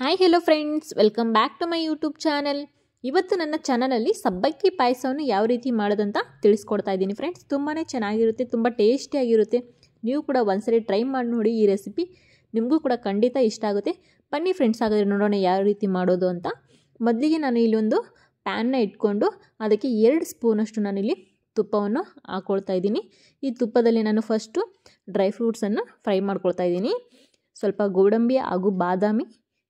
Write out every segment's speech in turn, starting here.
Hi hello friends, welcome back to my YouTube channel. ಇವತ್ತು ನನ್ನ ಚಾನಲಲ್ಲಿ ಸಬ್ಬಕ್ಕಿ ಪಾಯಸವನ್ನು ಯಾವ ರೀತಿ ಮಾಡೋದಂತ ತಿಳಿಸ್ಕೊಡ್ತಾ ಇದ್ದೀನಿ ಫ್ರೆಂಡ್ಸ್. ತುಂಬಾ ಚೆನ್ನಾಗಿರುತ್ತೆ, ತುಂಬ ಟೇಸ್ಟಿಯಾಗಿರುತ್ತೆ. ನೀವು ಕೂಡ ಒಂದ್ಸರಿ ಟ್ರೈ ಮಾಡಿ ನೋಡಿ. ಈ ರೆಸಿಪಿ ನಿಮಗೂ ಕೂಡ ಖಂಡಿತ ಇಷ್ಟ ಆಗುತ್ತೆ. ಬನ್ನಿ ಫ್ರೆಂಡ್ಸ್, ಹಾಗಾದರೆ ನೋಡೋಣ ಯಾವ ರೀತಿ ಮಾಡೋದು ಅಂತ. ಮೊದಲಿಗೆ ನಾನು ಇಲ್ಲೊಂದು ಪ್ಯಾನ್ನ ಇಟ್ಕೊಂಡು ಅದಕ್ಕೆ 2 ಸ್ಪೂನಷ್ಟು ನಾನಿಲ್ಲಿ ತುಪ್ಪವನ್ನು ಹಾಕ್ಕೊಳ್ತಾ ಇದ್ದೀನಿ. ಈ ತುಪ್ಪದಲ್ಲಿ ನಾನು ಫಸ್ಟು ಡ್ರೈ ಫ್ರೂಟ್ಸನ್ನು ಫ್ರೈ ಮಾಡ್ಕೊಳ್ತಾ ಇದ್ದೀನಿ. ಸ್ವಲ್ಪ ಗೋಡಂಬಿ ಹಾಗೂ ಬಾದಾಮಿ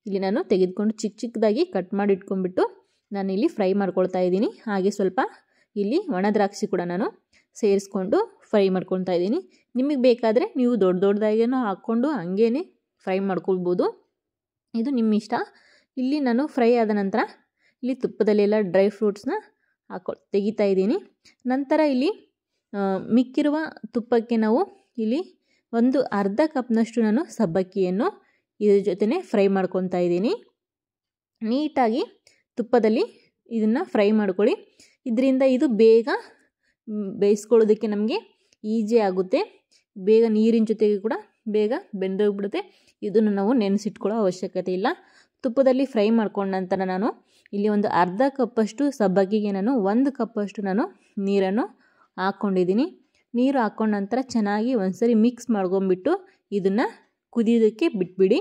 ಇಲ್ಲಿ ನಾನು ತೆಗೆದುಕೊಂಡು ಚಿಕ್ಕದಾಗಿ ಕಟ್ ಮಾಡಿ ಇಟ್ಕೊಂಡ್ಬಿಟ್ಟು ನಾನಿಲ್ಲಿ ಫ್ರೈ ಮಾಡ್ಕೊಳ್ತಾ ಇದ್ದೀನಿ. ಹಾಗೆ ಸ್ವಲ್ಪ ಇಲ್ಲಿ ಒಣ ದ್ರಾಕ್ಷಿ ಕೂಡ ನಾನು ಸೇರಿಸ್ಕೊಂಡು ಫ್ರೈ ಮಾಡ್ಕೊಳ್ತಾ ಇದ್ದೀನಿ. ನಿಮಗೆ ಬೇಕಾದರೆ ನೀವು ದೊಡ್ಡದಾಗೇನೋ ಹಾಕ್ಕೊಂಡು ಹಂಗೇ ಫ್ರೈ ಮಾಡ್ಕೊಳ್ಬೋದು, ಇದು ನಿಮ್ಮ ಇಷ್ಟ. ಇಲ್ಲಿ ನಾನು ಫ್ರೈ ಆದ ನಂತರ ಇಲ್ಲಿ ತುಪ್ಪದಲ್ಲೆಲ್ಲ ಡ್ರೈ ಫ್ರೂಟ್ಸ್ನ ತೆಗಿತಾ ಇದ್ದೀನಿ. ನಂತರ ಇಲ್ಲಿ ಮಿಕ್ಕಿರುವ ತುಪ್ಪಕ್ಕೆ ನಾವು ಇಲ್ಲಿ ಒಂದು ಅರ್ಧ ಕಪ್ನಷ್ಟು ನಾನು ಸಬ್ಬಕ್ಕಿಯನ್ನು ಇದ್ರ ಜೊತೆನೇ ಫ್ರೈ ಮಾಡ್ಕೊತಾ ಇದ್ದೀನಿ. ನೀಟಾಗಿ ತುಪ್ಪದಲ್ಲಿ ಇದನ್ನು ಫ್ರೈ ಮಾಡ್ಕೊಳ್ಳಿ. ಇದರಿಂದ ಇದು ಬೇಗ ಬೇಯಿಸ್ಕೊಳ್ಳೋದಕ್ಕೆ ನಮಗೆ ಈಸಿ ಆಗುತ್ತೆ. ಬೇಗ ನೀರಿನ ಜೊತೆಗೆ ಕೂಡ ಬೇಗ ಬೆಂದೋಗ್ಬಿಡುತ್ತೆ. ಇದನ್ನು ನಾವು ನೆನೆಸಿಟ್ಕೊಳ್ಳೋ ಅವಶ್ಯಕತೆ ಇಲ್ಲ. ತುಪ್ಪದಲ್ಲಿ ಫ್ರೈ ಮಾಡ್ಕೊಂಡ ನಂತರ ನಾನು ಇಲ್ಲಿ ಒಂದು ಅರ್ಧ ಕಪ್ಪಷ್ಟು ಸಬ್ಬಕ್ಕಿಗೆ ನಾನು 1 ಕಪ್ಪಷ್ಟು ನಾನು ನೀರನ್ನು ಹಾಕ್ಕೊಂಡಿದ್ದೀನಿ. ನೀರು ಹಾಕ್ಕೊಂಡ ನಂತರ ಚೆನ್ನಾಗಿ ಒಂದ್ಸರಿ ಮಿಕ್ಸ್ ಮಾಡ್ಕೊಂಡ್ಬಿಟ್ಟು ಇದನ್ನು ಕುದಿಯೋದಕ್ಕೆ ಬಿಟ್ಬಿಡಿ.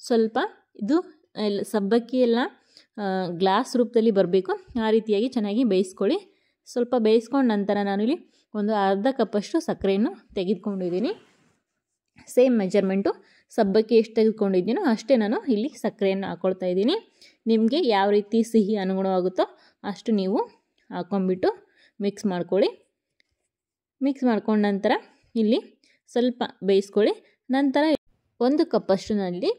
ಸ್ವಲ್ಪ ಇದು ಸಬ್ಬಕ್ಕಿ ಎಲ್ಲ ಗ್ಲಾಸ್ ರೂಪದಲ್ಲಿ ಬರಬೇಕು, ಆ ರೀತಿಯಾಗಿ ಚೆನ್ನಾಗಿ ಬೇಯಿಸ್ಕೊಳ್ಳಿ. ಸ್ವಲ್ಪ ಬೇಯಿಸ್ಕೊಂಡ ನಂತರ ನಾನಿಲ್ಲಿ ಒಂದು ಅರ್ಧ ಕಪ್ಪಷ್ಟು ಸಕ್ಕರೆಯನ್ನು ತೆಗೆದುಕೊಂಡಿದ್ದೀನಿ. ಸೇಮ್ ಮೆಜರ್ಮೆಂಟು, ಸಬ್ಬಕ್ಕಿ ಎಷ್ಟು ತೆಗೆದುಕೊಂಡಿದ್ದೀನೋ ಅಷ್ಟೇ ನಾನು ಇಲ್ಲಿ ಸಕ್ಕರೆಯನ್ನು ಹಾಕ್ಕೊಳ್ತಾ ಇದ್ದೀನಿ. ನಿಮಗೆ ಯಾವ ರೀತಿ ಸಿಹಿ ಅನುಗುಣವಾಗುತ್ತೋ ಅಷ್ಟು ನೀವು ಹಾಕ್ಕೊಂಡ್ಬಿಟ್ಟು ಮಿಕ್ಸ್ ಮಾಡ್ಕೊಳ್ಳಿ. ಮಿಕ್ಸ್ ಮಾಡ್ಕೊಂಡ ನಂತರ ಇಲ್ಲಿ ಸ್ವಲ್ಪ ಬೇಯಿಸ್ಕೊಳ್ಳಿ. ನಂತರ 1 ಕಪ್ಪಷ್ಟು ನಾನಿಲ್ಲಿ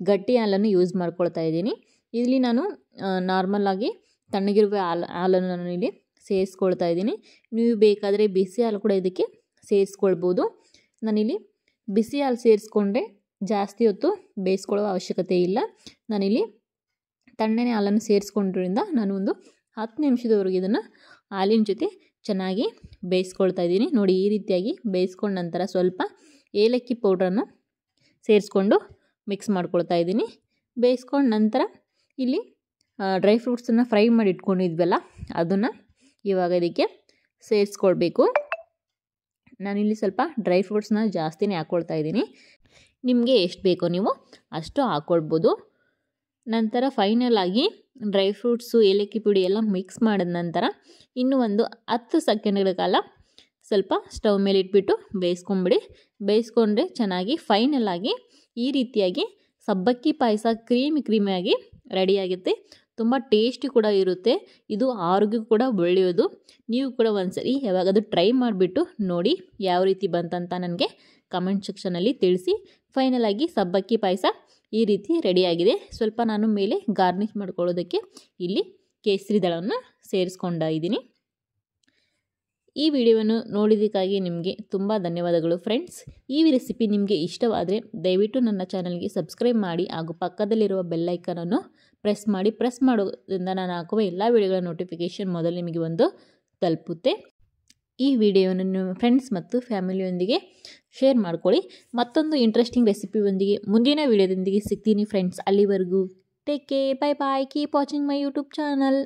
ಗಟ್ಟಿ ಹಾಲನ್ನು ಯೂಸ್ ಮಾಡ್ಕೊಳ್ತಾ ಇದ್ದೀನಿ. ಇಲ್ಲಿ ನಾನು ನಾರ್ಮಲಾಗಿ ತಣ್ಣಗಿರುವ ಹಾಲನ್ನು ನಾನು ಇಲ್ಲಿ ಸೇರಿಸ್ಕೊಳ್ತಾ ಇದ್ದೀನಿ. ನೀವು ಬೇಕಾದರೆ ಬಿಸಿ ಹಾಲು ಕೂಡ ಇದಕ್ಕೆ ಸೇರಿಸ್ಕೊಳ್ಬೋದು. ನಾನಿಲ್ಲಿ ಬಿಸಿ ಹಾಲು ಸೇರಿಸ್ಕೊಂಡ್ರೆ ಜಾಸ್ತಿ ಹೊತ್ತು ಬೇಯಿಸ್ಕೊಳ್ಳೋ ಅವಶ್ಯಕತೆ ಇಲ್ಲ. ನಾನಿಲ್ಲಿ ತಣ್ಣನೆ ಹಾಲನ್ನು ಸೇರಿಸ್ಕೊಂಡ್ರಿಂದ ನಾನು ಒಂದು 10 ನಿಮಿಷದವರೆಗೆ ಇದನ್ನು ಹಾಲಿನ ಜೊತೆ ಚೆನ್ನಾಗಿ ಬೇಯಿಸ್ಕೊಳ್ತಾ ಇದ್ದೀನಿ. ನೋಡಿ, ಈ ರೀತಿಯಾಗಿ ಬೇಯಿಸ್ಕೊಂಡ ನಂತರ ಸ್ವಲ್ಪ ಏಲಕ್ಕಿ ಪೌಡ್ರನ್ನು ಸೇರಿಸ್ಕೊಂಡು ಮಿಕ್ಸ್ ಮಾಡ್ಕೊಳ್ತಾ ಇದ್ದೀನಿ. ಬೇಯಿಸ್ಕೊಂಡ ನಂತರ ಇಲ್ಲಿ ಡ್ರೈ ಫ್ರೂಟ್ಸನ್ನು ಫ್ರೈ ಮಾಡಿ ಇಟ್ಕೊಂಡಿದ್ವಲ್ಲ ಅದನ್ನು ಇವಾಗ ಇದಕ್ಕೆ ಸೇರಿಸ್ಕೊಳ್ಬೇಕು. ನಾನಿಲ್ಲಿ ಸ್ವಲ್ಪ ಡ್ರೈ ಫ್ರೂಟ್ಸ್ನ ಜಾಸ್ತಿನೇ ಹಾಕ್ಕೊಳ್ತಾ ಇದ್ದೀನಿ. ನಿಮಗೆ ಎಷ್ಟು ಬೇಕೋ ನೀವು ಅಷ್ಟು ಹಾಕ್ಕೊಳ್ಬೋದು. ನಂತರ ಫೈನಲ್ ಆಗಿ ಡ್ರೈ ಫ್ರೂಟ್ಸು ಏಲಕ್ಕಿ ಪುಡಿ ಎಲ್ಲ ಮಿಕ್ಸ್ ಮಾಡಿದ ನಂತರ ಇನ್ನೂ ಒಂದು 10 ಸೆಕೆಂಡ್ಗಳ ಕಾಲ ಸ್ವಲ್ಪ ಸ್ಟವ್ ಮೇಲೆ ಇಟ್ಬಿಟ್ಟು ಬೇಯಿಸ್ಕೊಂಬಿಡಿ. ಬೇಯಿಸ್ಕೊಂಡ್ರೆ ಚೆನ್ನಾಗಿ ಫೈನಲ್ ಆಗಿ ಈ ರೀತಿಯಾಗಿ ಸಬ್ಬಕ್ಕಿ ಪಾಯಸ ಕ್ರೀಮಿಯಾಗಿ ರೆಡಿಯಾಗುತ್ತೆ. ತುಂಬ ಟೇಸ್ಟಿ ಕೂಡ ಇರುತ್ತೆ. ಇದು ಆರೋಗ್ಯಕ್ಕೂ ಕೂಡ ಒಳ್ಳೆಯದು. ನೀವು ಕೂಡ ಒಂದ್ಸರಿ ಯಾವಾಗಾದರೂ ಟ್ರೈ ಮಾಡಿಬಿಟ್ಟು ನೋಡಿ ಯಾವ ರೀತಿ ಬಂತಂತ ನನಗೆ ಕಮೆಂಟ್ ಸೆಕ್ಷನಲ್ಲಿ ತಿಳಿಸಿ. ಫೈನಲ್ ಆಗಿ ಸಬ್ಬಕ್ಕಿ ಪಾಯಸ ಈ ರೀತಿ ರೆಡಿಯಾಗಿದೆ. ಸ್ವಲ್ಪ ನಾನು ಮೇಲೆ ಗಾರ್ನಿಷ್ ಮಾಡ್ಕೊಳ್ಳೋದಕ್ಕೆ ಇಲ್ಲಿ ಕೇಸರಿ ದಳವನ್ನು ಸೇರಿಸ್ಕೊಂಡಿದ್ದೀನಿ. ಈ ವಿಡಿಯೋವನ್ನು ನೋಡಿದ್ದಕ್ಕಾಗಿ ನಿಮಗೆ ತುಂಬ ಧನ್ಯವಾದಗಳು ಫ್ರೆಂಡ್ಸ್. ಈ ರೆಸಿಪಿ ನಿಮಗೆ ಇಷ್ಟವಾದರೆ ದಯವಿಟ್ಟು ನನ್ನ ಚಾನಲ್ಗೆ ಸಬ್ಸ್ಕ್ರೈಬ್ ಮಾಡಿ ಹಾಗೂ ಪಕ್ಕದಲ್ಲಿರುವ ಬೆಲ್ ಐಕಾನನ್ನು ಪ್ರೆಸ್ ಮಾಡೋದ್ರಿಂದ ನಾನು ಹಾಕುವ ಎಲ್ಲ ವಿಡಿಯೋಗಳ ನೋಟಿಫಿಕೇಷನ್ ಮೊದಲು ನಿಮಗೆ ಒಂದು ತಲುಪುತ್ತೆ. ಈ ವಿಡಿಯೋವನ್ನು ನಿಮ್ಮ ಫ್ರೆಂಡ್ಸ್ ಮತ್ತು ಫ್ಯಾಮಿಲಿಯೊಂದಿಗೆ ಶೇರ್ ಮಾಡ್ಕೊಳ್ಳಿ. ಮತ್ತೊಂದು ಇಂಟ್ರೆಸ್ಟಿಂಗ್ ರೆಸಿಪಿಯೊಂದಿಗೆ ಮುಂದಿನ ವಿಡಿಯೋದೊಂದಿಗೆ ಸಿಗ್ತೀನಿ ಫ್ರೆಂಡ್ಸ್. ಅಲ್ಲಿವರೆಗೂ take care, bye bye, keep watching my YouTube channel.